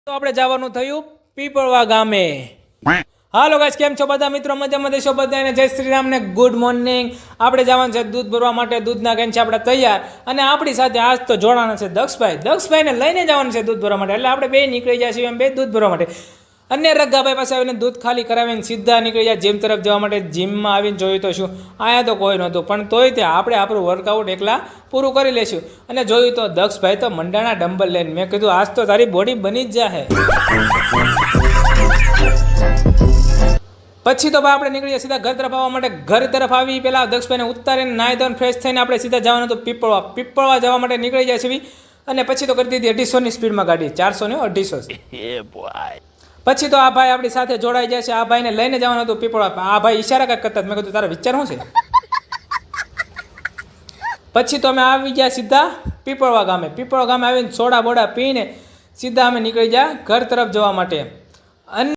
તો આપણે જવાનું થયું પીપળવા ગામે. હાલો ગાઈસ, કેમ છો બધા મિત્રો? મજામાં દેશો બધાને જય શ્રી રામ ને ગુડ મોર્નિંગ. આપણે જવાનું છે દૂધ ભરવા માટે. દૂધના કેન છે આપણે તૈયાર, અને આપણી સાથે આજ તો જોડાણા છે દક્ષભાઈને લઈને જવાનું છે દૂધ ભરવા માટે. એટલે આપણે બે નીકળી જાય છીએ, એમ બે દૂધ ભરવા માટે. અને રગ્ગાભાઈ પાસે આવીને દૂધ ખાલી કરાવીને સીધા નીકળી જાય જીમ તરફ જવા માટે. જીમમાં આવીને જોયું તો શું, અહીંયા તો કોઈ નહોતું, પણ તોય તે આપણે આપણું વર્કઆઉટ એકલા પૂરું કરી લેશું. અને જોયું તો દક્ષભાઈ તો મંડાણા ડમ્બલ લઈને. મેં કીધું આજ તો તારી બોડી બની જ જાહે. પછી તો આપણે નીકળીએ સીધા ઘર તરફ આવવા માટે. ઘર તરફ આવી પેલા દક્ષભાઈને ઉતારીને નાહી ધોઈને ફ્રેશ થઈને આપણે સીધા જવાનું હતું પીપળવા જવા માટે નીકળી જાય છે. અને પછી તો કરી દીધી 250ની સ્પીડમાં ગાડી, 400 ને 250. પછી તો આ ભાઈ આપણી સાથે જોડાઈ જાય છે. આ ભાઈને લઈને જવાનું હતું પીપળવા. આ ભાઈ ઈશારા કાંઈક કરતા. મેં કીધું તારા વિચાર શું છે? પછી તો અમે આવી ગયા સીધા પીપળવા ગામે. પીપળવા ગામે આવીને સોડા બોડા પીને સીધા અમે નીકળી ગયા ઘર તરફ જવા માટે. અને